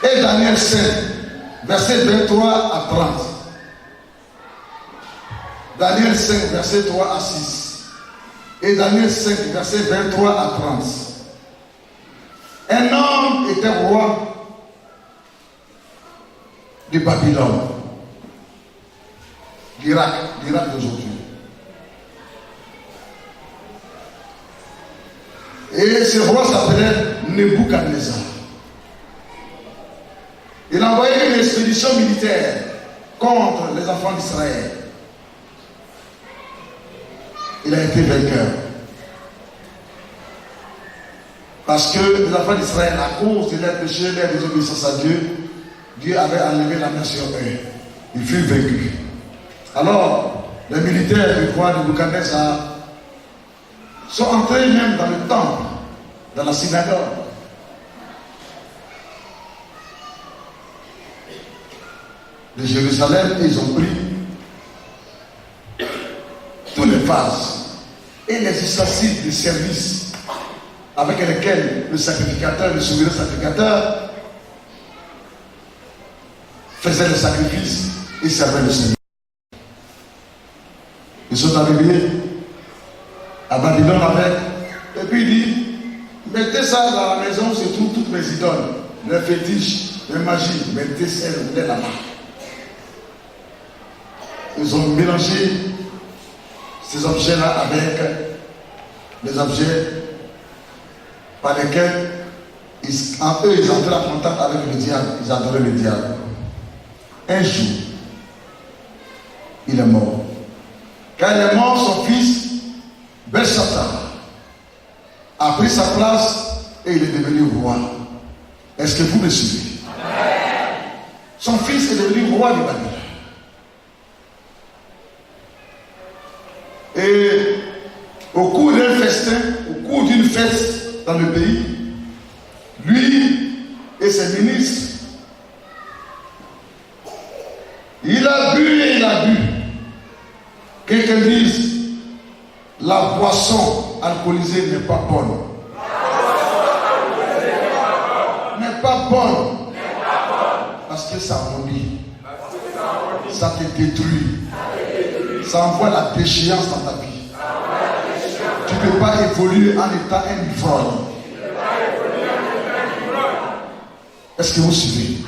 Et Daniel 5, verset 23 à 30. Daniel 5, verset 3 à 6. Et Daniel 5, verset 23 à 30. Un homme était roi de Babylone, l'Irak d'aujourd'hui. Et ce roi s'appelait Nebuchadnezzar. Il a envoyé une expédition militaire contre les enfants d'Israël. Il a été vainqueur. Parce que les enfants d'Israël, à cause de leur péché, leur désobéissance à Dieu, Dieu avait enlevé la nation eux. Il fut vaincu. Alors, les militaires du roi Nebuchadnezzar sont entrés même dans le temple, dans la synagogue. De Jérusalem, ils ont pris tous les vases et les ustensiles de service avec lesquels le sacrificateur, le souverain sacrificateur, faisait le sacrifice et servait le Seigneur. Ils sont arrivés à Babylone avec, et puis il dit, mettez ça dans la maison où se trouvent toutes mes idoles, les fétiches, les magies, mettez ça là-bas. Ils ont mélangé ces objets-là avec les objets par lesquels ils entraient en contact avec le diable, ils adoraient le diable. Un jour, il est mort. Quand il est mort, son fils, Belshazzar, a pris sa place et il est devenu roi. Est-ce que vous me suivez? Son fils est devenu roi de Babylone. Et au cours d'un festin, au cours d'une fête dans le pays, lui et ses ministres, il a bu et il a bu. Quelqu'un dise, la boisson alcoolisée n'est pas bonne. N'est pas bonne. Parce que ça ennuie. Ça te détruit. Ça envoie la déchéance dans ta vie. Tu ne peux pas évoluer en étant un ivrogne. Est-ce que vous suivez?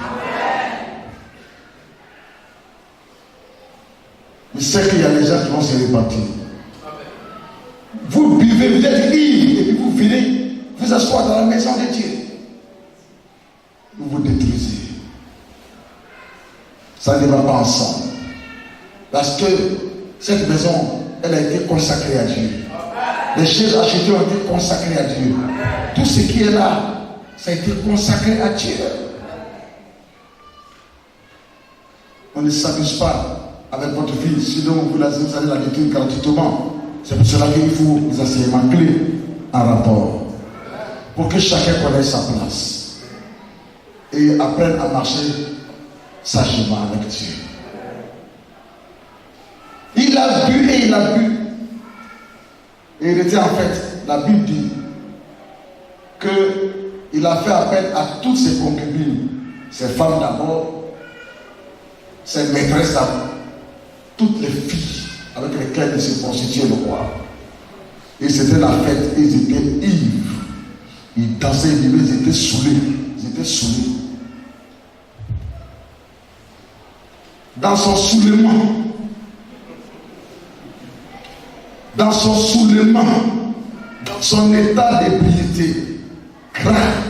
Je sais qu'il y a des gens qui vont se répartir. Vous buvez, vous êtes ivre, et puis vous venez vous asseoir dans la maison de Dieu. Vous vous détruisez. Ça ne va pas ensemble. Parce que cette maison, elle a été consacrée à Dieu. Les choses achetées ont été consacrées à Dieu. Tout ce qui est là, ça a été consacré à Dieu. On ne s'amuse pas avec votre fille, sinon vous allez la détruire gratuitement. C'est pour cela qu'il faut des enseignements clés en rapport. Pour que chacun connaisse sa place. Et apprenne à marcher sagement avec Dieu. Il a bu et il a bu. Et il était en fait, la Bible dit qu'il a fait appel à toutes ses concubines, ses femmes d'abord, ses maîtresses d'abord, toutes les filles avec lesquelles il se constituait le roi. Et c'était la fête, ils étaient ivres. Ils dansaient, ils étaient saoulés. Ils étaient saoulés. Dans son saoulement, dans son état d'ébriété grave,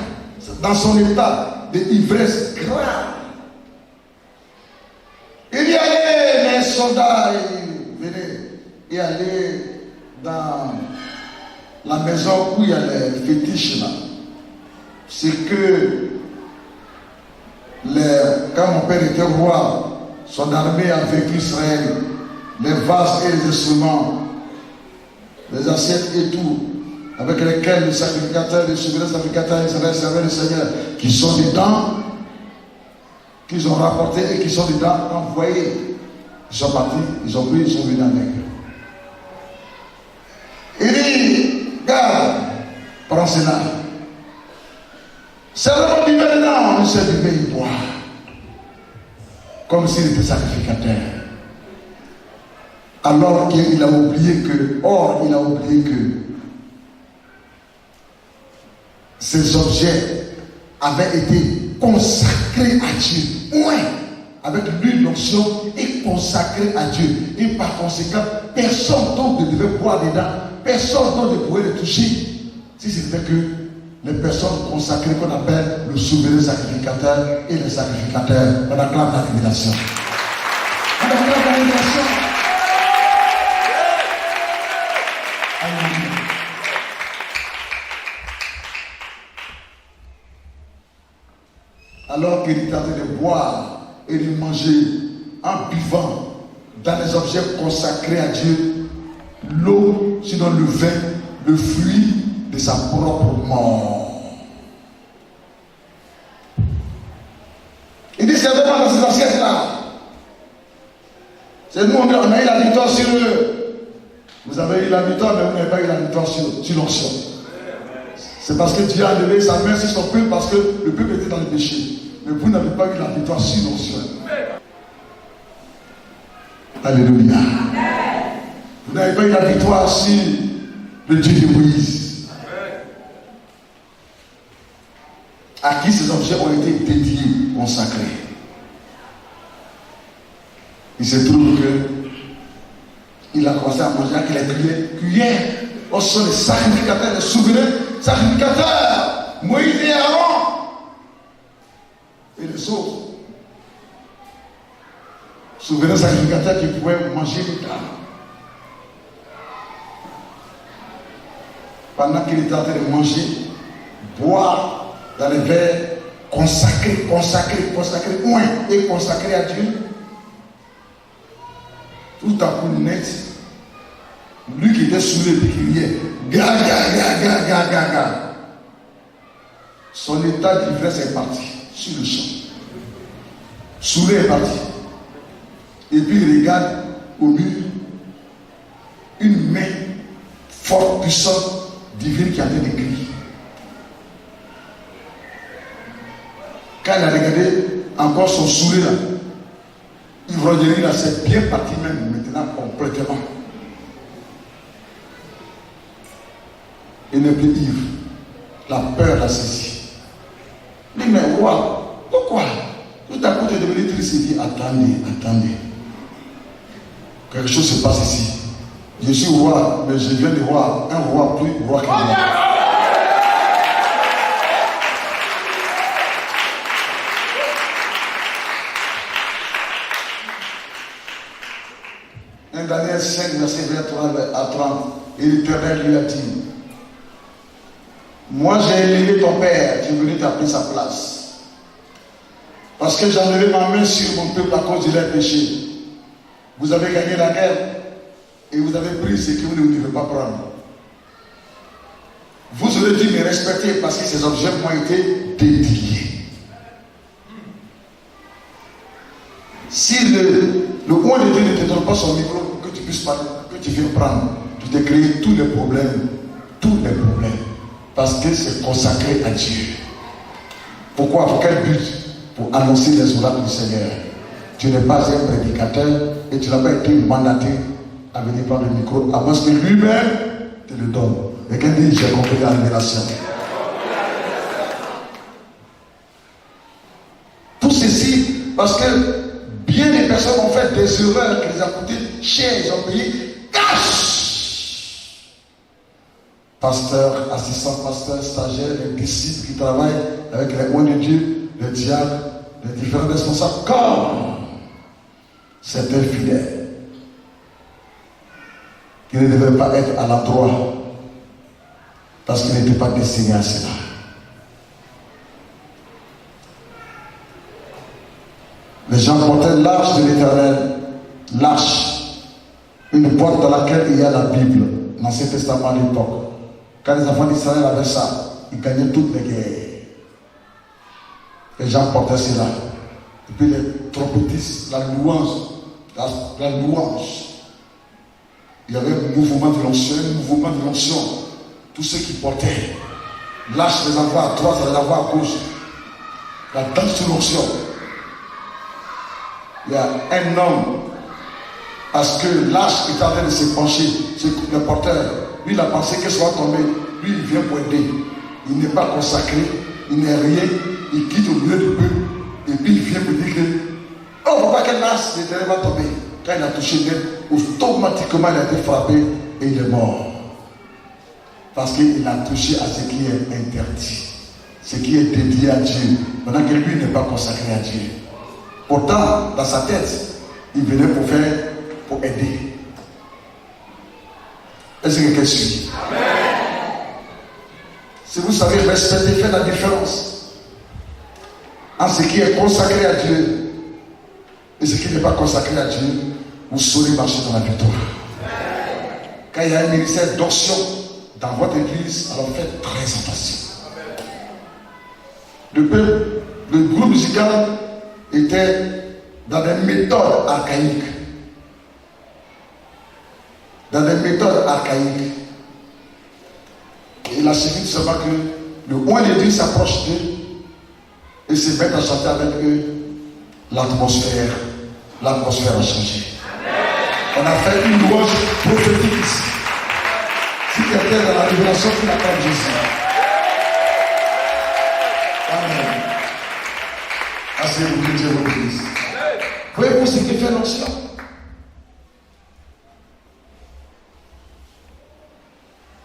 dans son état d'ivresse grave, il y allait, les soldats venaient et allaient dans la maison où il y a les fétiches là. C'est que quand mon père était roi, son armée a vécu Israël, les vases et les instruments, les assiettes et tout, avec lesquels les sacrificateurs, les souverains sacrificateurs d'Israël servaient le Seigneur, qui sont dedans, qu'ils ont rapporté et qui sont dedans envoyés. Ils sont partis, ils ont pris, ils sont venus avec. Il dit, regarde, prends cela. C'est vraiment du maintenant, mangeait du vin, il boit. Comme s'il était sacrificateur. Alors qu'il a oublié que, il a oublié que ces objets avaient été consacrés à Dieu. Oui, avec l'huile d'onction et consacrés à Dieu. Et par conséquent, personne d'autre ne devait boire dedans, personne d'autre ne pouvait le toucher. Si c'était que les personnes consacrées qu'on appelle le souverain sacrificateur et les sacrificateurs. On acclame la révélation. On acclame la révélation. Alors qu'il était en train de boire et de manger en buvant dans les objets consacrés à Dieu, l'eau, sinon le vin, le fruit de sa propre mort. Il dit, c'est vraiment dans ces assiettes-là. C'est nous, on a eu la victoire sur eux. Vous avez eu la victoire, mais vous n'avez pas eu la victoire sur l'onction. C'est parce que Dieu a levé sa main sur son peuple, parce que le peuple était dans le péché. Mais vous n'avez pas eu la victoire sur l'onction. Alléluia. Vous n'avez pas eu la victoire sur le Dieu de Moïse. À qui ces objets ont été dédiés, consacrés. Il se trouve que il a commencé à manger avec les cuillères. Ce sont les sacrificateurs, les souverains sacrificateurs. Moïse et Aaron. Et les autres. Souverains sacrificateurs qui pouvaient manger les plats. Pendant qu'il était en train de manger, boire dans les verres consacrés, oint et consacrés à Dieu. Tout à coup net, lui qui était sous le criait, ga. Son état d'ivresse est parti sur le champ. Soulé est parti. Et puis il regarde au mur une main forte, puissante, divine qui a été décrite. Quand il a regardé encore son sourire là, l'ivrognerie là, c'est bien parti même maintenant complètement. Il n'est plus ivre. La peur l'a saisi. Il dit, mais roi, pourquoi? Tout à coup, tu es devenu triste. Il dit, attendez. Quelque chose se passe ici. Je suis roi, mais je viens de voir un roi plus roi que moi. Daniel 5, verset 23 à 30, et l'Éternel lui a dit, moi j'ai élevé ton père, tu es venu t'appeler sa place. Parce que j'ai enlevé ma main sur mon peuple à cause de leur péché. Vous avez gagné la guerre et vous avez pris ce que vous ne devez pas prendre. Vous aurez dû me respecter parce que ces objets m'ont été dédiés. Si le roi de Dieu ne te donne pas son micro, que tu puisses parler, que tu viennes prendre, tu t'es créé tous les problèmes. Parce que c'est consacré à Dieu. Pourquoi? Pour quel but? Pour annoncer les oracles du Seigneur. Tu n'es pas un prédicateur et tu n'as pas été mandaté à venir prendre le micro, à moins que lui-même te le donne. Et qu'elle dit, j'ai compris la révélation. Tout ceci, parce que bien des personnes ont fait des erreurs qui les ont coûté cher, ils ont payé cash. Pasteurs, assistants pasteurs, stagiaires, les disciples qui travaillent avec les oins de Dieu, les diacres, les différents responsables, comme certains fidèles qui ne devaient pas être à l'endroit parce qu'ils n'étaient pas destinés à cela. Les gens portaient l'arche de l'Éternel, l'arche, une boîte dans laquelle il y a la Bible, l'Ancien Testament à l'époque. Quand les enfants d'Israël avaient ça, ils gagnaient toutes les guerres. Les gens portaient cela. Et puis les trompettistes, la louange. Il y avait un mouvement de l'onction, Tous ceux qui portaient l'arche les envoie à droite, les envoie à gauche. La danse sur l'onction. Il y a un homme, parce que l'âge est en train de se pencher, c'est le porteur. Lui, il a pensé que ça va tomber. Lui, il vient pour aider. Il n'est pas consacré, il n'est rien. Il quitte au milieu du peuple. Et puis il vient pour dire que, oh, il ne faut pas que l'âge de terrain va tomber. Quand il a touché net, automatiquement il a été frappé et il est mort. Parce qu'il a touché à ce qui est interdit. Ce qui est dédié à Dieu. Pendant que lui n'est pas consacré à Dieu. Pourtant, dans sa tête, il venait pour faire, pour aider. Est-ce que quelqu'un suit? Si vous savez respecter, faire la différence en ce qui est consacré à Dieu et ce qui n'est pas consacré à Dieu, vous saurez marcher dans la victoire. Quand il y a un ministère d'onction dans votre église, alors faites très attention. Le groupe musical était dans des méthodes archaïques. Dans des méthodes archaïques. Et il a suffi seulement que le roi de Dieu s'approche d'eux et se met à chanter avec eux. L'atmosphère a changé. On a fait une louange prophétique ici. Si quelqu'un dans la révélation qui l'attend Jésus. Amen. Asseyez-vous, Dieu vous bénisse. Voyez-vous ce qui fait l'onction?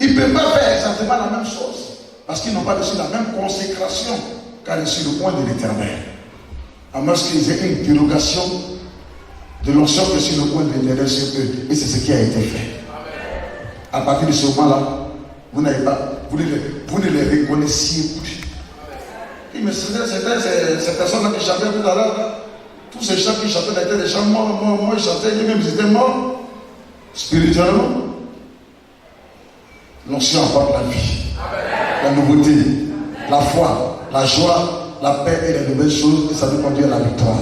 Ils ne peuvent pas faire exactement la même chose parce qu'ils n'ont pas reçu la même consécration qu'a reçu le point de l'Éternel. À moins qu'ils aient une dérogation de l'onction que sur le point de l'Éternel sur eux. Et c'est ce qui a été fait. À partir de ce moment-là, vous ne les reconnaissiez plus. Et mais c'était ces personnes-là qui chantaient tout à l'heure. Tous ces chants qui chantaient étaient des chants morts, ils chantaient, même ils étaient morts spirituellement. L'onction apporte la vie, la nouveauté, la foi, la joie, la paix et les nouvelles choses, et ça nous conduit à la victoire.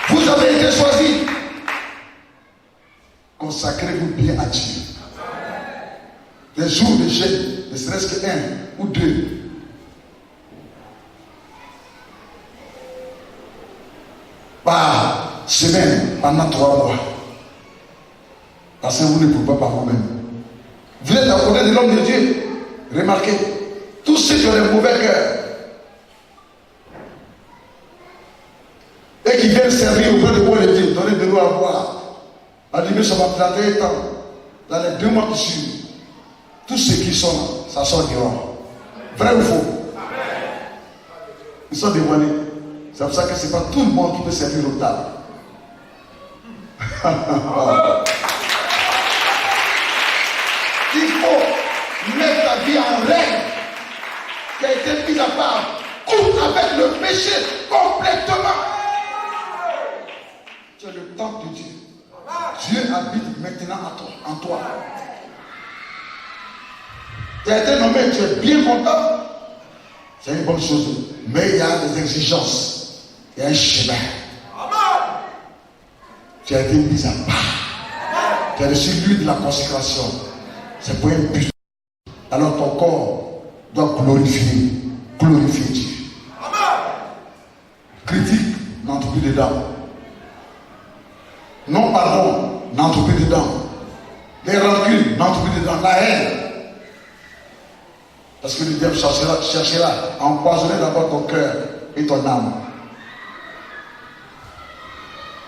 Vous avez été choisis. Consacrez-vous bien à Dieu. Les jours de jeûne, ne serait-ce qu'un ou deux. Par semaine, pendant 3 mois. Parce que vous ne pouvez pas par vous-même. Vous êtes à côté de l'homme de Dieu. Remarquez, tous ceux qui ont des mauvais cœurs et qui viennent servir auprès de moi de Dieu, donner de l'eau à boire, allumer son ventilateur étant dans les 2 mois qui suivent, tous ceux qui sont là, ça sort dehors. Vrai ou faux? Ils sont dévoilés. C'est pour ça que ce n'est pas tout le monde qui peut servir au table. Il faut mettre ta vie en règle qui a été mise à part. Coupe avec le péché complètement. Tu es le temple de Dieu. Dieu habite maintenant en toi. Tu as été nommé, tu es bien content. C'est une bonne chose. Mais il y a des exigences. Il y a un chemin. Tu as été mis à part. Tu as reçu l'huile de la consécration. C'est pour un but. Alors ton corps doit glorifier Dieu. Critique, n'entre plus dedans. Non pardon, n'entre plus dedans. Les rancunes, n'entre plus dedans. La haine. Parce que le diable cherchera à empoisonner d'abord ton cœur et ton âme.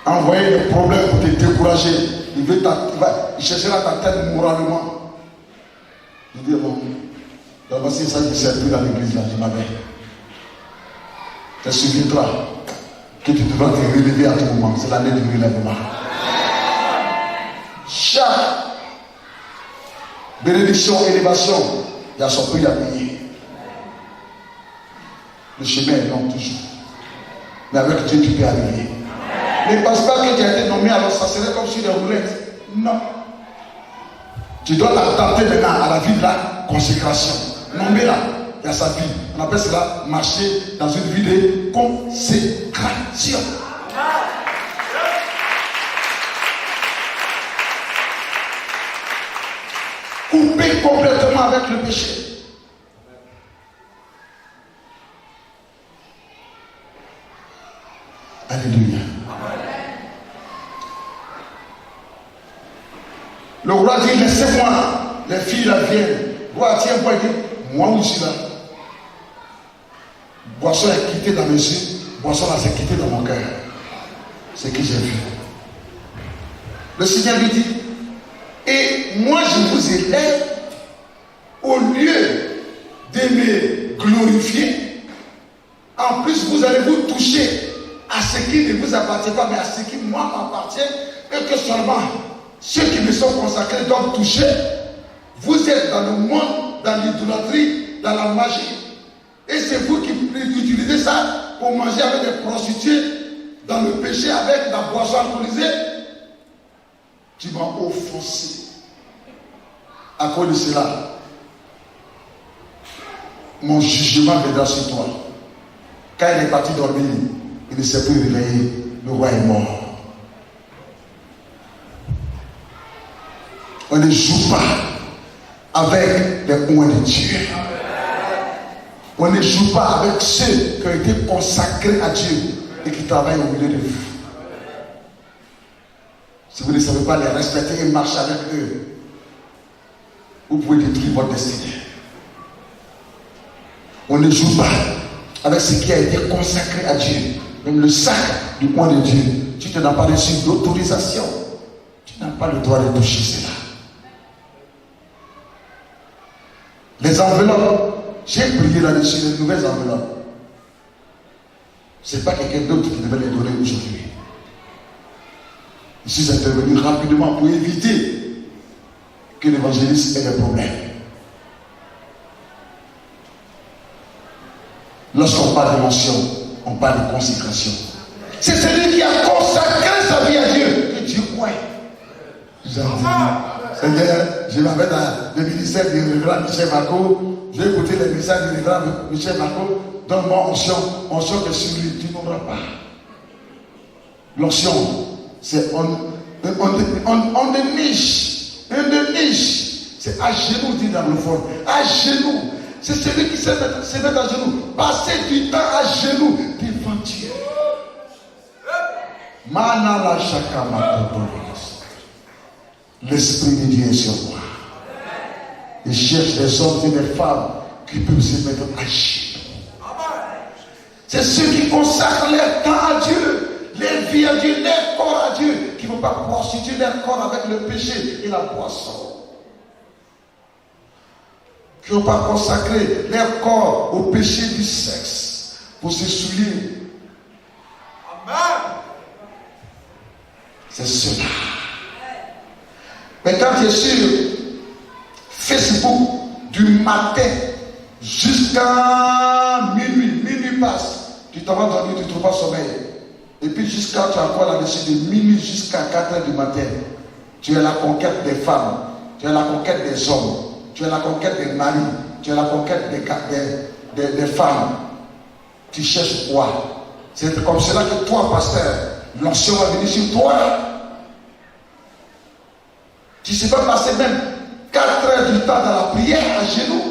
Envoyer des problèmes pour te décourager. Il cherchera ta tête moralement. Je dis bon, donc voici ça qui ne sert plus dans l'église là, je m'avais. Tu te souviendras que tu devras te relever à tout moment. C'est l'année du relèvement. Chaque bénédiction, élévation, il y a son prix à payer. Le chemin est long toujours. Mais avec Dieu, tu peux arriver. Ne pense pas que tu as été nommé, alors ça serait comme sur des roulettes. Non. Tu dois t'adapter maintenant à la vie de la consécration. Nommé là, il y a sa vie. On appelle cela marcher dans une vie de consécration. Couper complètement avec le péché. Alléluia. Le roi dit, laissez-moi, les filles la viennent. Le roi tient bois et dit, moi aussi là. Boisson est quittée dans mes yeux, boisson là s'est quittée dans mon cœur. C'est ce que j'ai vu. Le Seigneur lui dit, et moi je vous élève au lieu de me glorifier. En plus, vous allez vous toucher à ce qui ne vous appartient pas, mais à ce qui moi m'appartient, et que seulement ceux qui me sont consacrés doivent toucher. Vous êtes dans le monde, dans l'idolâtrie, dans la magie. Et c'est vous qui utilisez ça pour manger avec des prostituées, dans le péché, avec la boisson alcoolisée. Tu m'as offensé. À cause de cela, mon jugement viendra sur toi. Quand il est parti dormir, il ne s'est plus réveillé. Le roi est mort. On ne joue pas avec les oins de Dieu. On ne joue pas avec ceux qui ont été consacrés à Dieu et qui travaillent au milieu de vous. Si vous ne savez pas les respecter et marcher avec eux, vous pouvez détruire votre destinée. On ne joue pas avec ce qui a été consacré à Dieu. Même le sac du point de Dieu, tu n'as pas reçu d'autorisation. Tu n'as pas le droit de toucher cela. Les enveloppes, j'ai prié là-dessus, les nouvelles enveloppes. Ce n'est pas quelqu'un d'autre qui devait les donner aujourd'hui. Je suis intervenu rapidement pour éviter que l'évangéliste ait des problèmes. Lorsqu'on parle d'émotion, on parle de consécration. C'est celui qui a consacré sa vie à Dieu. Et Dieu croit. Seigneur, je m'avais dans le ministère du révérend Michel Marco. Je vais écouter les messages du révérend Michel Marco. Donne-moi onction que sur lui, tu n'auras pas. L'onction, c'est on the niche. On the niche. C'est à genoux, dit dans le fond. À genoux. C'est celui qui se met à genoux. Passer du temps à genoux devant Dieu. Manala Shakama. L'Esprit de Dieu est sur moi. Il cherche des hommes et des femmes qui peuvent se mettre à genoux. C'est ceux qui consacrent leur temps à Dieu, leur vie à Dieu, leur corps à Dieu, qui ne vont pas prostituer leur corps avec le péché et la boisson. Qui n'ont pas consacré leur corps au péché du sexe pour se souiller. Amen. C'est cela. Mais quand tu es sur Facebook du matin jusqu'à minuit passe, tu t'en vas dormir, tu ne trouves pas sommeil. Et puis jusqu'à tu as encore là-dessus de minuit jusqu'à 4 heures du matin, tu es à la conquête des femmes, tu es à la conquête des hommes, tu es à la conquête des maris, tu es à la conquête des femmes. Tu cherches quoi? C'est comme cela que toi, pasteur, l'onction va venir sur toi. Tu ne sais pas passer même 4 heures du temps dans la prière à genoux.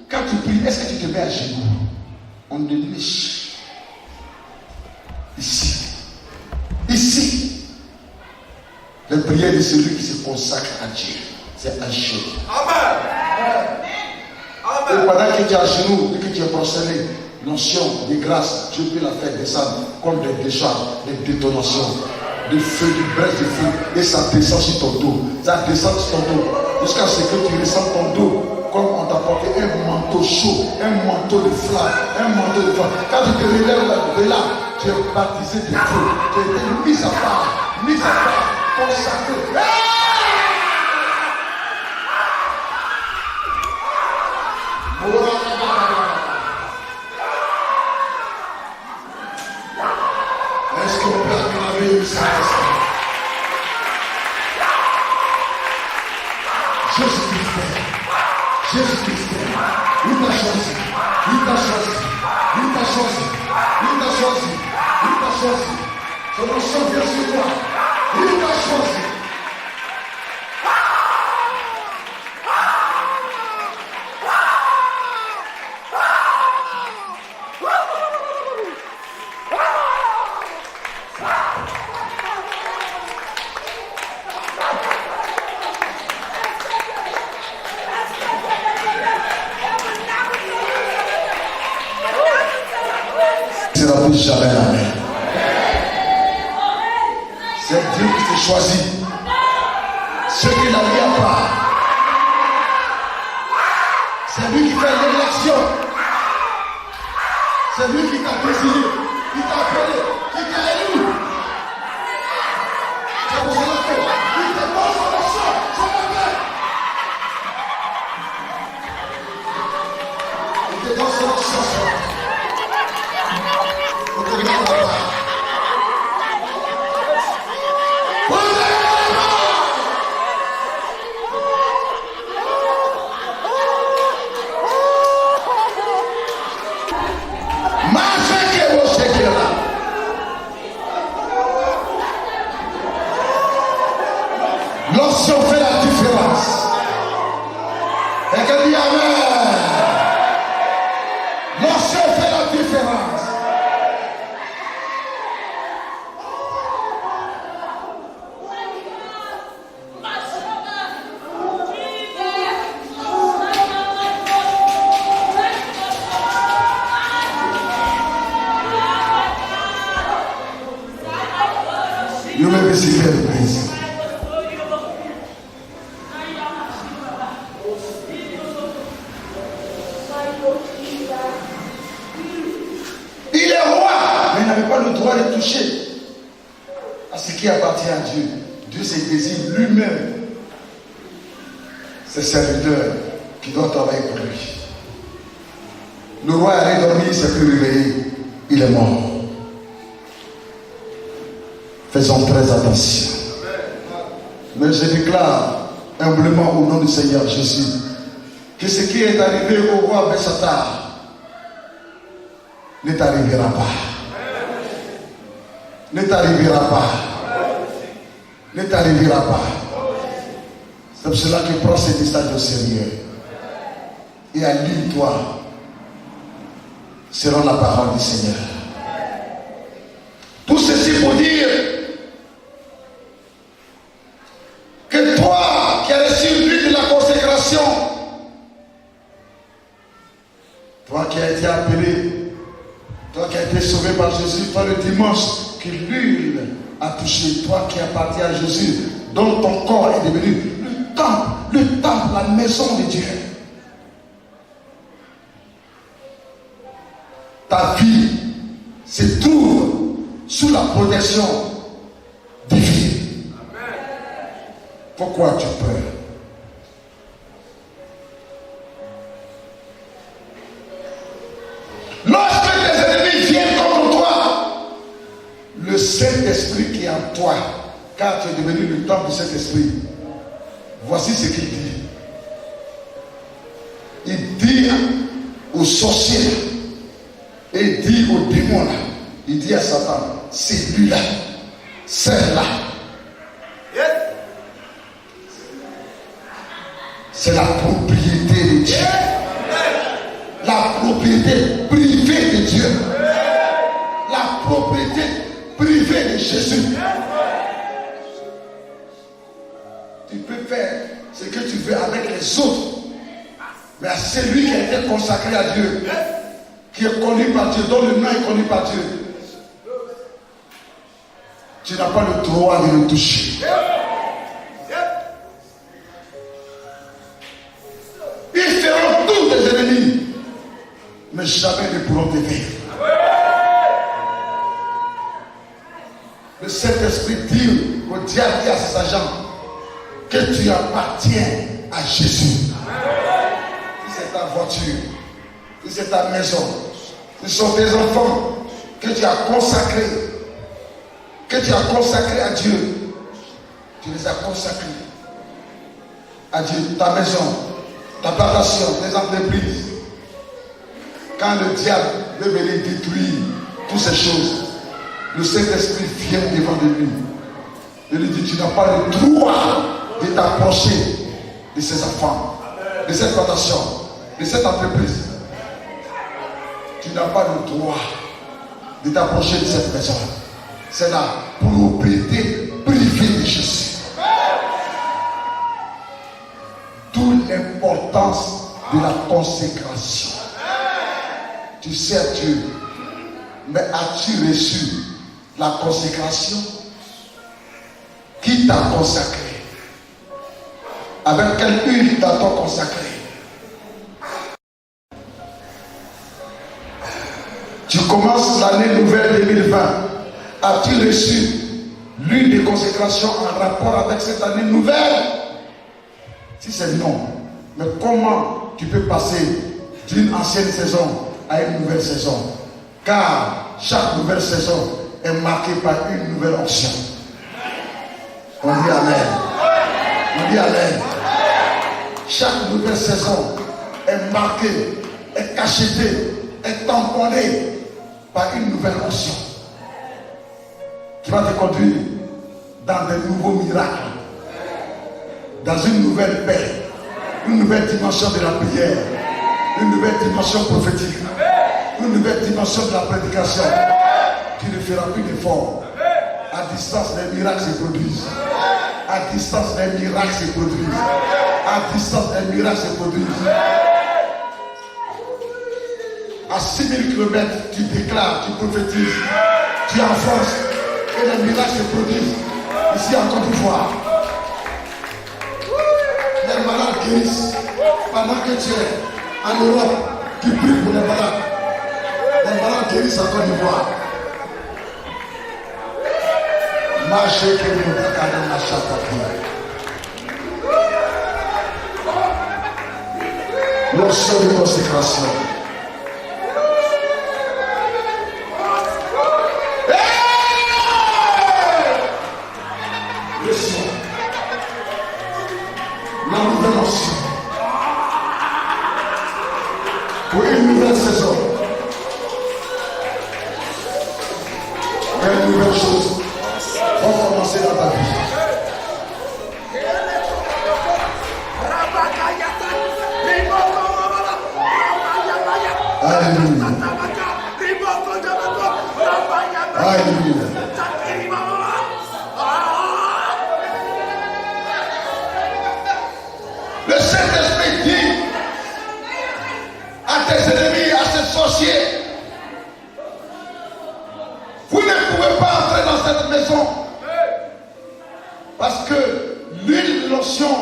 Quand tu pries, est-ce que tu te mets à genoux? On te niche. Ici. La prière de celui qui se consacre à Dieu. C'est à genoux. Amen. Et pendant que tu es à genoux et que tu es prosterné, l'onction de grâce, Dieu peut la faire descendre comme des décharges, des détonations. De feu, du brèche de feu, et ça descend sur ton dos. Ça descend sur ton dos. Jusqu'à ce que tu ressens ton dos comme on t'a porté un manteau chaud, un manteau de flamme, un manteau de flamme. Quand tu te relèves de là, tu es baptisé de feu. Tu es été mis à part, consacré. Est-ce qu'on peut acclamer ça? Jésus-Christ, il t'a choisi, son onction vient sur toi, il t'a choisi. dit jamais amen. C'est Dieu qui te choisit. Ce qu'il n'a mis à part. C'est lui qui fait l'élection. C'est lui qui t'a désigné, qui t'a appelé, qui t'a élu. C'est pour cela qu'il te donne son action, son appel. Il te donne son action, son appel. Il te donne la part. L'onction fait la différence. Et que dit amen. L'onction fait la différence. You may be seated, please. Il est roi, mais il n'avait pas le droit de toucher à ce qui appartient à Dieu. Dieu se désigne lui-même ses serviteurs qui doivent travailler pour lui. Le roi est allé dormir, il s'est plus réveillé, il est mort. Faisons très attention. Mais je déclare humblement au nom du Seigneur Jésus que ce qui est arrivé au roi Belshazzar ne t'arrivera pas. Ne t'arrivera pas. Ne t'arrivera pas. C'est pour cela que prends ce message au sérieux. Et aligne-toi selon la parole du Seigneur. Tout ceci pour dire que toi qui as reçu l'huile de la consécration, toi qui as été appelé, toi qui as été sauvé par Jésus, toi le dimanche que l'huile a touché, toi qui appartiens à Jésus, dont ton corps est devenu le temple, la maison de Dieu. Ta vie se trouve sous la protection divine. Pourquoi tu peur? Lorsque tes ennemis viennent contre toi, le Saint-Esprit qui est en toi, car tu es devenu le temple du Saint-Esprit, voici ce qu'il dit. Il dit aux sorciers, et il dit aux démons là, il dit à Satan, c'est lui là, celle-là. C'est la propriété de Dieu. La propriété privée de Dieu. La propriété privée de Jésus. Tu peux faire ce que tu veux avec les autres. Mais à celui qui a été consacré à Dieu, qui est connu par Dieu, dont le nom est connu par Dieu, tu n'as pas le droit de le toucher. Ils feront tous tes ennemis, mais jamais ne pourront t'aider. Le Saint-Esprit dit au diable et à ses agents que tu appartiens à Jésus. Si c'est ta voiture, si c'est ta maison, si ce sont tes enfants que tu as consacrés, à Dieu, tu les as consacrés à Dieu. Ta maison, ta plantation, tes entreprises. Quand le diable veut venir détruire toutes ces choses, le Saint-Esprit vient devant de lui. Il lui dit, tu n'as pas le droit de t'approcher de ces enfants, de cette plantation, de cette entreprise. Tu n'as pas le droit de t'approcher de cette maison. C'est la propriété privée de Jésus. D'où l'importance de la consécration. Tu sers Dieu Mais as-tu reçu la consécration? Qui t'a consacré? Avec quelle huile t'a-t-on consacré? Tu commences l'année nouvelle 2020. As-tu reçu l'huile de consécration en rapport avec cette année nouvelle? Si c'est non, mais comment tu peux passer d'une ancienne saison à une nouvelle saison? Car chaque nouvelle saison est marquée par une nouvelle onction. On dit Amen. On dit Amen. Chaque nouvelle saison est marquée, est cachetée, est tamponnée par une nouvelle onction qui va te conduire dans de nouveaux miracles, dans une nouvelle paix, une nouvelle dimension de la prière, une nouvelle dimension prophétique, une nouvelle dimension de la prédication. Tu ne feras plus d'efforts. À distance, les miracles se produisent. À distance, les miracles se produisent. À distance, les miracles se produisent. À 6000 km, tu déclares, tu prophétises, tu enfonces et les miracles se produisent. Ici en Côte d'Ivoire, les malades guérissent. Pendant que tu es en Europe, tu pries pour les malades. Les malades guérissent en Côte d'Ivoire. Marchez que nous regardons la chatte. L'onction de consécration. La nouvelle onction pour une nouvelle saison, une nouvelle chose va commencer dans ta vie. Alléluia. Alléluia. Le Saint-Esprit dit à tes ennemis, à ces sorciers, vous ne pouvez pas entrer dans cette maison parce que l'huile de l'onction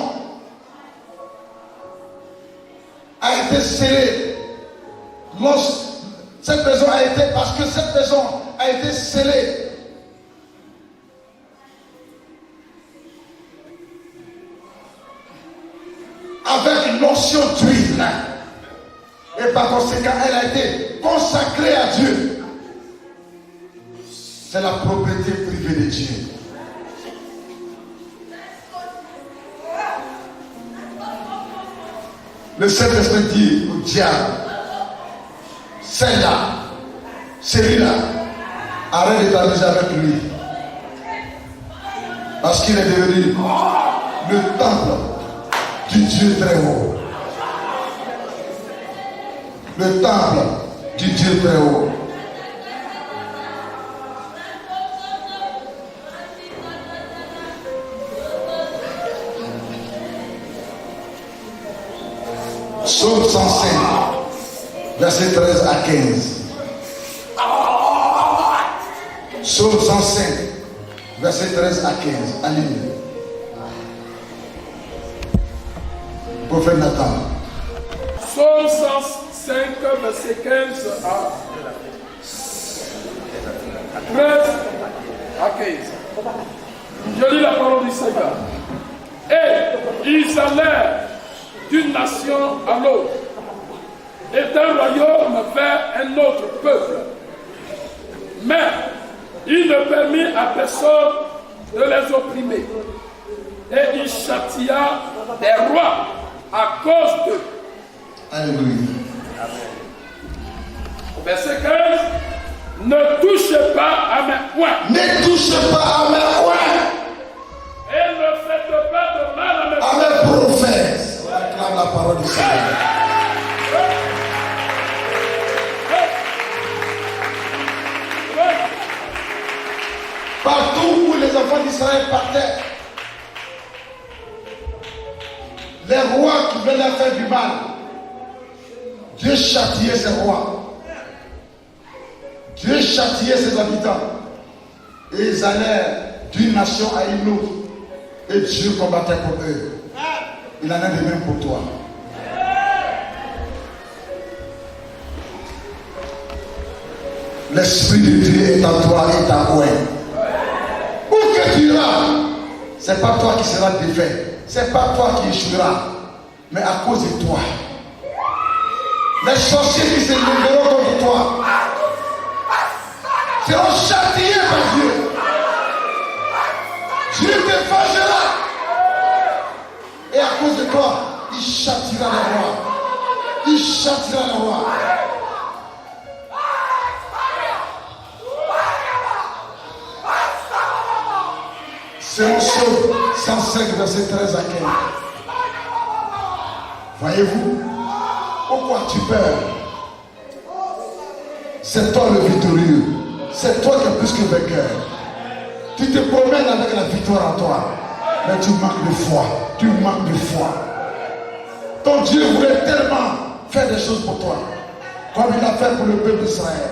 a été scellée. Cette maison a été, parce que cette maison a été scellée. Avec l'onction d'huile. Et par conséquent, elle a été consacrée à Dieu. C'est la propriété privée de Dieu. Le Saint-Esprit dit au diable, celle-là, celui-là, arrête de t'amuser avec lui. Parce qu'il est devenu le temple du Dieu très haut. Le temple du Dieu très haut. Psaume 105, verset 13 à 15. Psaume 105, verset 13 à 15. Alléluia. Prophète Nathan. Psaume 105, verset 15 à 13 à 15. Je lis la parole du Seigneur. Et ils allèrent d'une nation à l'autre, et d'un royaume vers un autre peuple. Mais il ne permit à personne de les opprimer. Et il châtia des rois à cause d'eux. Alléluia. Verset 15. Ne touchez pas à mes poings. Ne touchez pas à mes poings. Et ne faites pas de mal à mes À mes prophètes. Acclame la parole du Seigneur. Partout où les enfants d'Israël partaient, les rois qui venaient faire du mal, Dieu châtiait ces rois. Dieu châtiait ses habitants. Et ils allèrent d'une nation à une autre. Et Dieu combattait pour eux. Il en a de même pour toi. L'Esprit de Dieu est en toi et ta oué. Où que tu iras, c'est pas toi qui seras défait. C'est pas toi qui échoueras. Mais à cause de toi. Les sorciers qui se lèveront contre toi seront châtiés par Dieu. Dieu te vengera. Et à cause de toi, il châtira le roi. Il châtira le roi. C'est un psaume 105, verset 13 à 15. Voyez-vous, pourquoi tu perds? C'est toi le victorieux. C'est toi qui es plus que vainqueur. Tu te promènes avec la victoire en toi. Mais tu manques de foi. Tu manques de foi. Ton Dieu voulait tellement faire des choses pour toi. Comme il a fait pour le peuple d'Israël.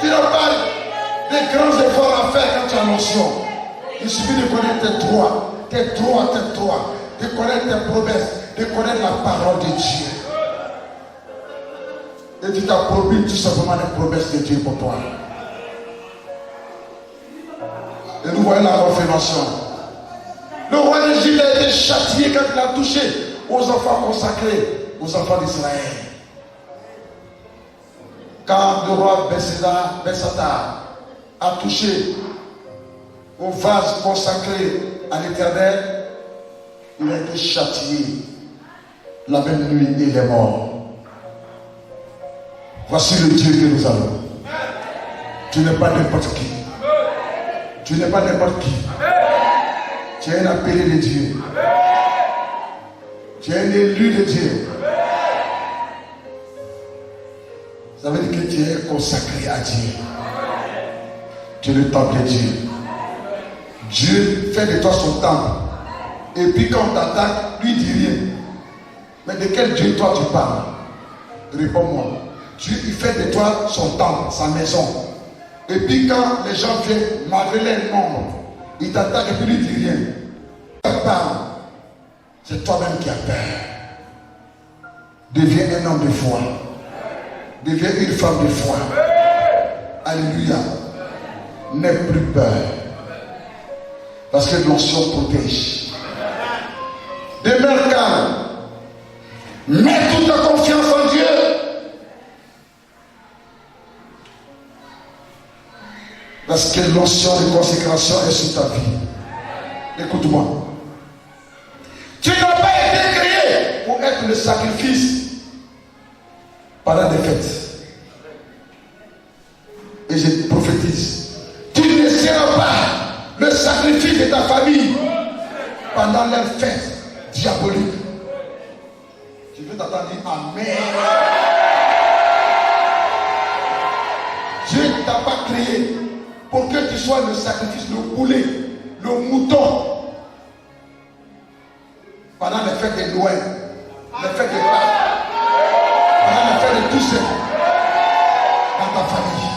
Tu n'as pas des grands efforts à faire quand tu as l'onction. Il suffit de connaître tes droits, de connaître tes promesses, de connaître la parole de Dieu. Et tu t'appropries tout simplement les promesses de Dieu pour toi. Et nous voyons la confirmation. Le roi d'Égypte a été châtié quand il a touché aux enfants consacrés, aux enfants d'Israël. Quand le roi Belshazzar a touché au vase consacré à l'Éternel, il a été châtié la même nuit et il est mort. Voici le Dieu que nous avons. Tu n'es pas n'importe qui. Tu n'es pas n'importe qui. Tu es un appelé de Dieu. Tu es un élu de Dieu. Ça veut dire que tu es consacré à Dieu. Tu es le temple de Dieu. Dieu fait de toi son temple. Et puis quand on t'attaque, lui dit rien. Mais de quel Dieu toi tu parles? Réponds-moi. Dieu il fait de toi son temple, sa maison. Et puis quand les gens viennent malgré les nombres, ils t'attaquent et puis lui dit rien. C'est toi-même qui as peur. Deviens un homme de foi. Deviens une femme de foi. Alléluia. N'aie plus peur. Parce que l'onction protège. Demeure calme. Mets toute ta confiance en Dieu. Parce que l'onction de consécration est sur ta vie. Écoute-moi. Tu n'as pas été créé pour être le sacrifice pendant des fêtes. Et je prophétise. Tu ne seras pas le sacrifice de ta famille pendant leurs fêtes diaboliques. Je veux t'entendre dire Amen. Dieu ne t'a pas créé pour que tu sois le sacrifice, le poulet, le mouton pendant les fêtes de Noël, les fêtes de Pâques, pendant les fêtes de Toussaint dans ta famille.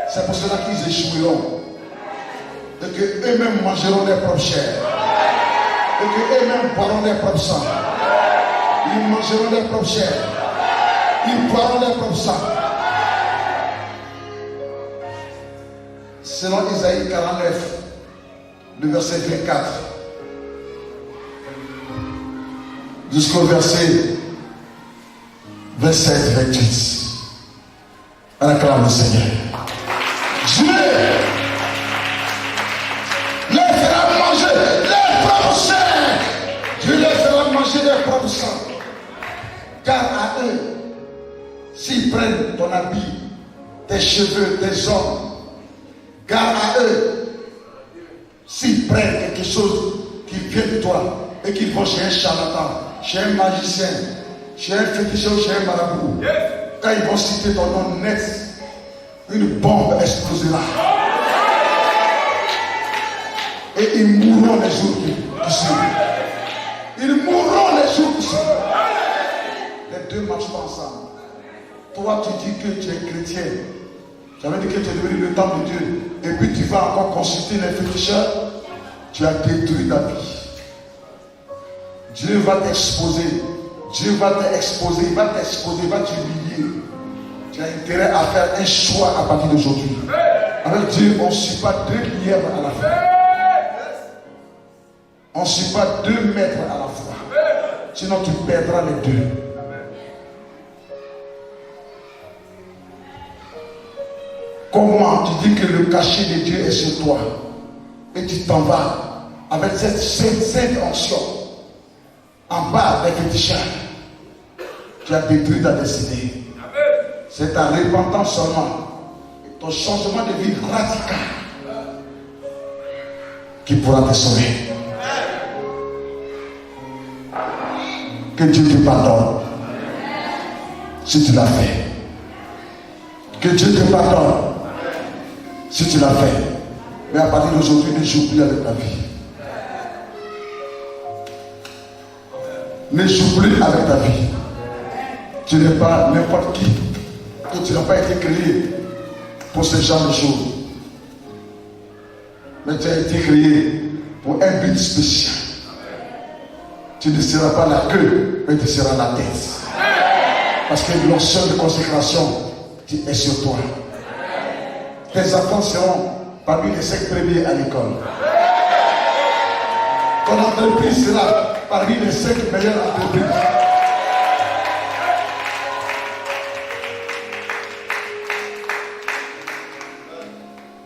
C'est pour cela qu'ils échoueront et qu'eux-mêmes mangeront leur propre chair et qu'eux-mêmes boiront leur propre sang. Ils mangeront leur propre chair, ils boiront leur propre sang. Selon Isaïe 49, le verset 24, jusqu'au verset 27-28. On acclame le Seigneur. Dieu les fera manger leur propre chair. Dieu les fera manger leur propre sang. Car à eux, s'ils prennent ton habit, tes cheveux, tes hommes, car à eux, s'ils prennent quelque chose qui vient de toi et qu'ils vont chez un charlatan, chez un magicien, chez un féticheur, chez un marabout, quand ils vont citer ton nom net, une bombe explosera. Et ils mourront les jours qui suivent. Ils mourront les jours qui suivent. deux ne marchent pas ensemble. Toi, tu dis que tu es chrétien. Ça veut dire que tu es devenu le temple de Dieu. Et puis tu vas encore consulter les féticheurs. Tu as détruit ta vie. Dieu va t'exposer. Dieu va t'exposer. Il va t'exposer. Il va t'humilier. Tu as intérêt à faire un choix à partir d'aujourd'hui. Avec Dieu, on ne suit pas 2 lièvres à la fois. On ne suit pas 2 mètres à la fois. Sinon, tu perdras les 2. Comment tu dis que le cachet de Dieu est sur toi et tu t'en vas avec cette sainte onction en bas des féticheurs? Tu as détruit ta destinée. C'est ta repentance seulement, ton changement de vie radical qui pourra te sauver. Que Dieu te pardonne si tu l'as fait. Que Dieu te pardonne si tu l'as fait. Mais à partir d'aujourd'hui, ne joue plus avec ta vie. Ne joue plus avec ta vie. Tu n'es pas n'importe qui. Que tu n'as pas été créé pour ce genre de choses. Mais tu as été créé pour un but spécial. Tu ne seras pas la queue, mais tu seras la tête. Parce que l'onction de consécration est sur toi. Tes enfants seront parmi les 5 premiers à l'école. Ton entreprise sera parmi les 5 meilleures entreprises.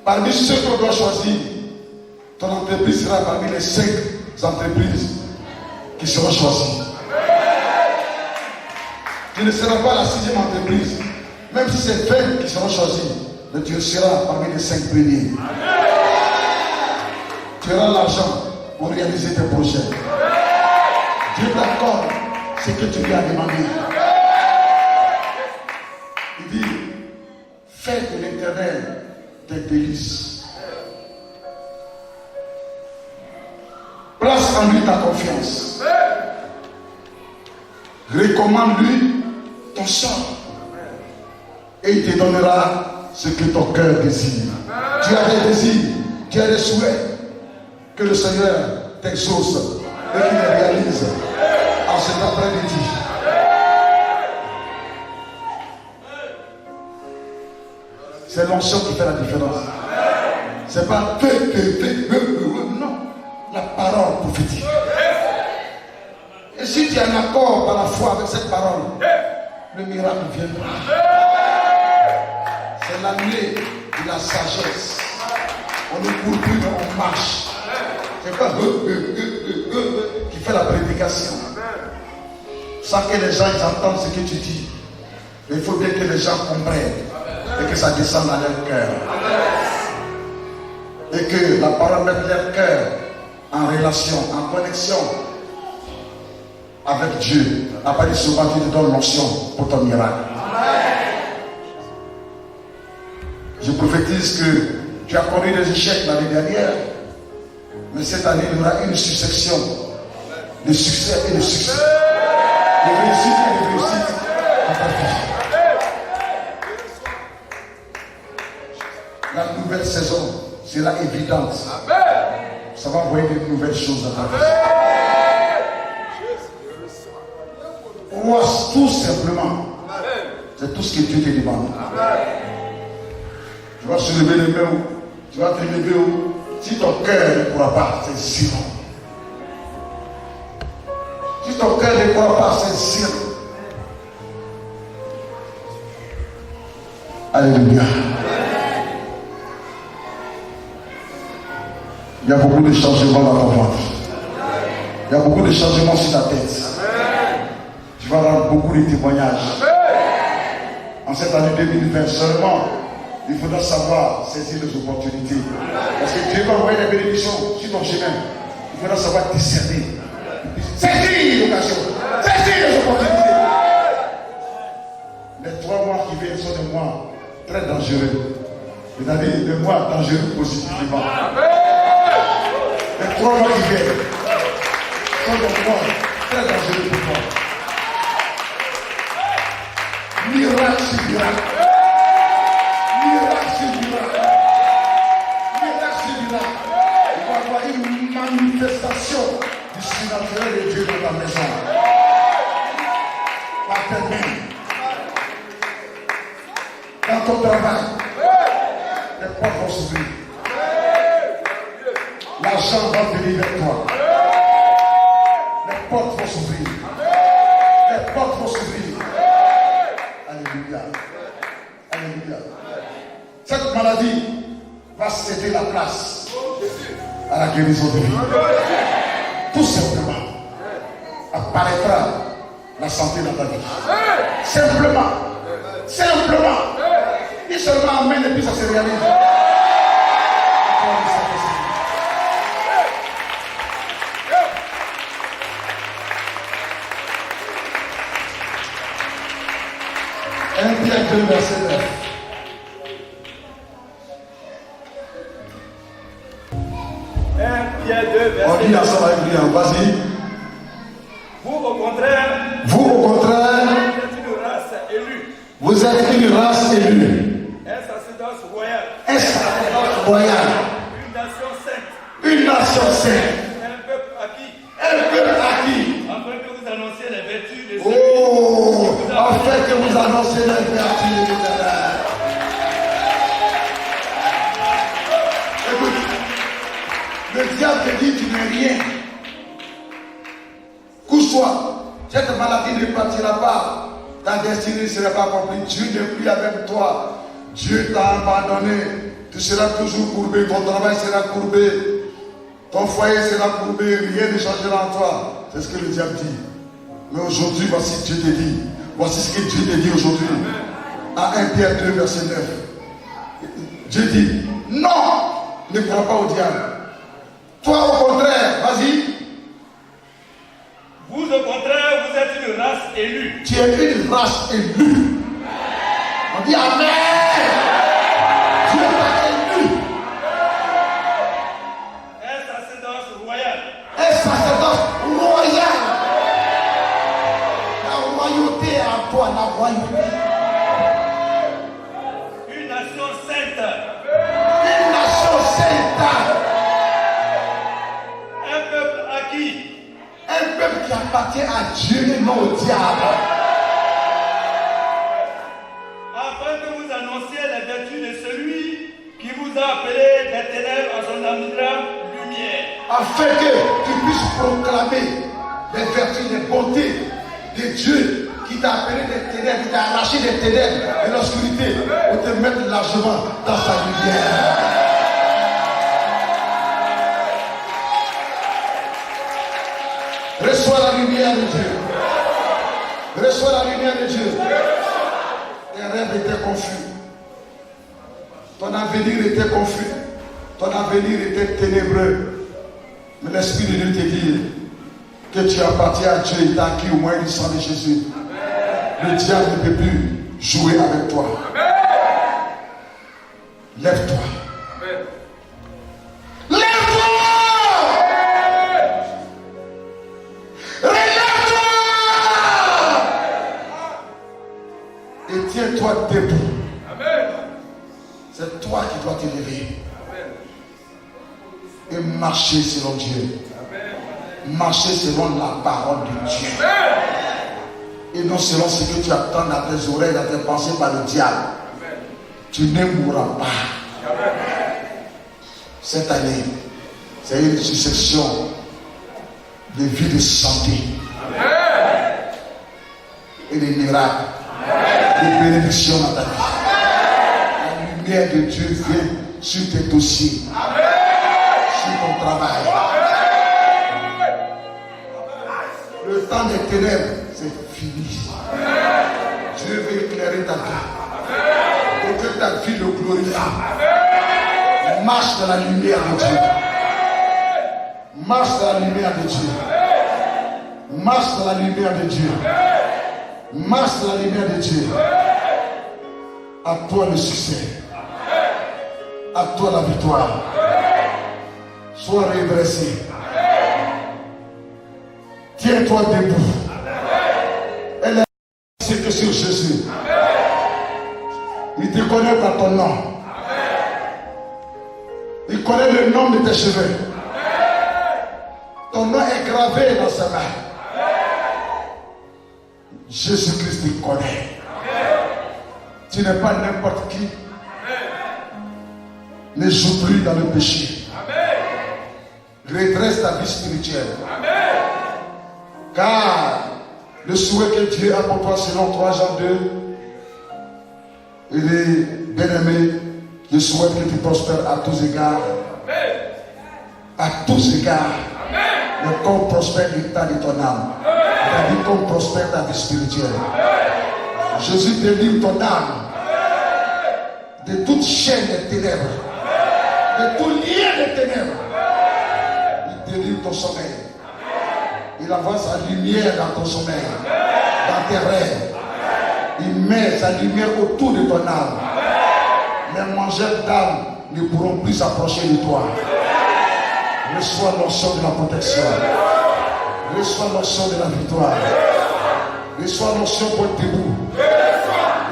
Parmi ceux qu'on doit choisir, ton entreprise sera parmi les 5 entreprises qui seront choisies. Tu ne seras pas la 6e entreprise, même si c'est 20 qui seront choisis, mais tu seras parmi les 5 premiers. Tu auras l'argent pour réaliser tes projets. Dieu t'accorde ce que tu lui as demandé. Il dit, fais de l'Éternel tes délices. Place en lui ta confiance. Recommande-lui ton sort. Et il te donnera ce que ton cœur désire. Tu as des désirs, tu as des souhaits. Que le Seigneur t'exauce et qu'il les réalise en cet après-midi. C'est l'onction qui fait la différence. C'est pas non. La parole prophétique. Et si tu es en accord par la foi avec cette parole, le miracle viendra. C'est l'année de la sagesse. On ne court plus, mais on marche. C'est pas qui fait la prédication. Sans que les gens ils entendent ce que tu dis. Mais il faut bien que les gens comprennent et que ça descende dans leur cœur. Et que la parole mette leur cœur en relation, en connexion avec Dieu. À partir de ce moment, tu te donnes l'onction pour ton miracle. Je prophétise que tu as connu des échecs l'année dernière. Mais cette année, il y aura une succession de succès et de succès. De réussite et de réussite à ta vie. La nouvelle saison sera évidente. Ça va envoyer de nouvelles choses à ta vie. Crois tout simplement. C'est tout ce que Dieu te demande. Tu vas soulever les mains. Tu vas te lever où? Si ton cœur ne pourra pas saisir. Si ton cœur ne pourra pas saisir. Alléluia. Il y a beaucoup de changements dans ton ventre. Il y a beaucoup de changements sur ta tête. Tu vas avoir beaucoup de témoignages. En cette année 2020 seulement, il faudra savoir saisir les opportunités. Parce que Dieu va envoyer des bénédictions sur ton chemin. Il faudra savoir discerner. Saisir l'occasion. Saisir les opportunités. Les 3 mois qui viennent sont des mois très dangereux. C'est-à-dire des mois dangereux positivement. Les 3 mois qui viennent sont des mois très dangereux pour toi. manifestation du surnaturel de Dieu dans ta maison. Par tes mains. Dans ton travail. Les portes vont s'ouvrir. L'argent va venir vers toi. Les portes vont s'ouvrir. Les portes vont s'ouvrir. Alléluia. Alléluia. Cette maladie va céder la place à la guérison de vie. Tout simplement apparaîtra la santé dans ta vie. Simplement. Simplement. Il seulement amène et puis ça se réalise. Pierre 2, verset 9. Pierre 2, verset 9. On dit ensemble avec lui, vas-y. Vous, au contraire, vous êtes une race élue. Vous êtes une race élue. Un sacerdoce royal. Un sacerdoce royal. Une nation sainte. Une nation sainte. Un peuple acquis. Un peuple acquis. Afin que vous annonciez les vertus de celui afin que vous annonciez les vertus de l'Éternel. Écoute, le diable te dit tu n'es rien. Couche-toi. Cette maladie ne partira pas. Ta destinée ne sera pas accomplie. Dieu n'est plus avec toi. Dieu t'a abandonné. Tu seras toujours courbé. Ton travail sera courbé. Ton foyer sera courbé. Rien ne changera en toi. C'est ce que le diable dit. Mais aujourd'hui, voici Dieu te dit. Voici ce que Dieu te dit aujourd'hui. À 1 Pierre 2, verset 9. Dieu dit, non, ne crois pas au diable. Toi, au contraire, vas-y. Vous, au contraire, vous êtes une race élue. Tu es une race élue. On dit Amen. Tu es élu. Un sacerdoce royal. Un sacerdoce royal. La royauté est en toi, la royauté. Une nation sainte. Une nation sainte. Un peuple acquis. Un peuple qui appartient à Dieu et non au diable. Afin que vous annonciez les vertus de celui qui vous a appelé des ténèbres à son admirable lumière. Afin que tu puisses proclamer les vertus, les bontés de Dieu qui t'a appelé des ténèbres, qui t'a arraché des ténèbres et l'obscurité pour te mettre largement dans sa lumière. Reçois la lumière de Dieu. Reçois la lumière de Dieu. Tes rêves étaient confus. Ton avenir était confus. Ton avenir était ténébreux. Mais l'Esprit de Dieu te dit que tu appartiens à Dieu et t'as acquis au moins du sang de Jésus. Le diable ne peut plus jouer avec toi. Lève-toi. Lève-toi! Relève-toi! Et tiens-toi debout. C'est toi qui dois te lever. Et marcher selon Dieu. Marcher selon la parole de Dieu. Et non selon ce que tu attends dans tes oreilles, dans tes pensées par le diable. Tu ne mourras pas. Cette année, c'est une succession de vie de santé. Et de miracles. De bénédictions dans ta vie. La lumière de Dieu vient sur tes dossiers. Sur ton travail. Le temps des ténèbres, c'est fini. Dieu veut éclairer ta vie. Pour que ta vie le glorifie. Marche dans la lumière de Dieu. Marche dans la lumière de Dieu. Marche dans la lumière de Dieu. Marche dans la lumière de Dieu. À toi le succès. À toi la victoire. Sois redressé. Tiens-toi debout. Elle est que sur Jésus. Il te connaît par ton nom. Il connaît le nom de tes cheveux. Ton nom est gravé dans sa main. Jésus-Christ te connaît. Tu n'es pas n'importe qui. Ne joue plus dans le péché. Redresse ta vie spirituelle. Car le souhait que Dieu a pour toi selon 3 Jean 2, il est bien-aimé. Je souhaite que tu prospères à tous égards. À tous égards. Mais qu'on prospère l'état de ton âme. C'est-à-dire qu'on prospère ta vie spirituelle. Jésus délivre ton âme de toute chaîne des ténèbres, de tout lien des ténèbres. Il délivre ton sommeil. Il envoie sa lumière dans ton sommeil, dans tes rêves. Il met sa lumière autour de ton âme. Les mangeurs d'âme ne pourront plus s'approcher de toi. Reçois l'onction de la protection. Reçois l'onction de la victoire. Reçois l'onction pour être debout.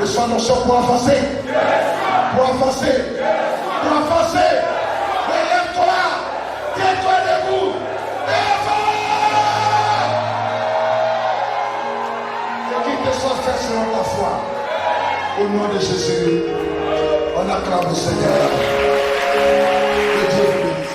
Reçois l'onction pour avancer. Pour avancer. Pour avancer. Relève-toi. Tiens-toi debout. Et qu'il te soit fait selon ta foi. Au nom de Jésus, on acclame le Seigneur. Que Dieu vous bénisse.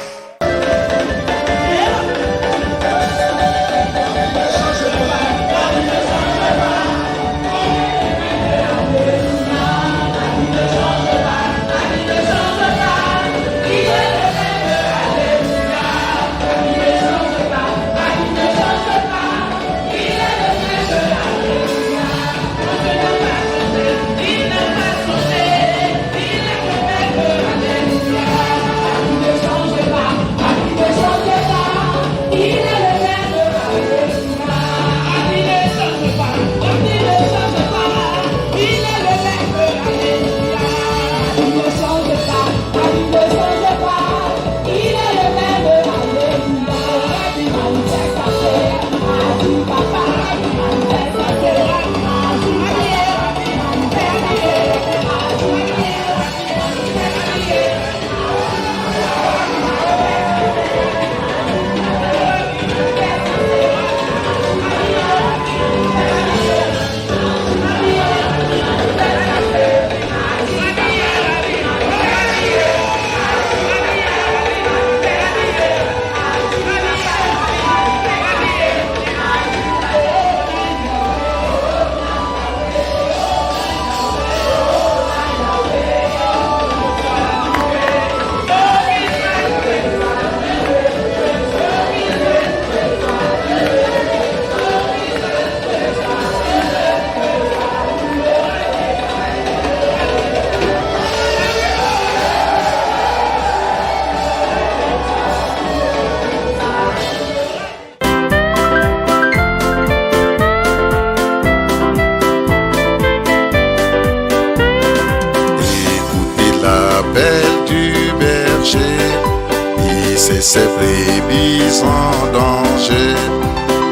Ses brebis en danger,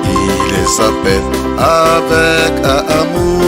il les appelle avec amour.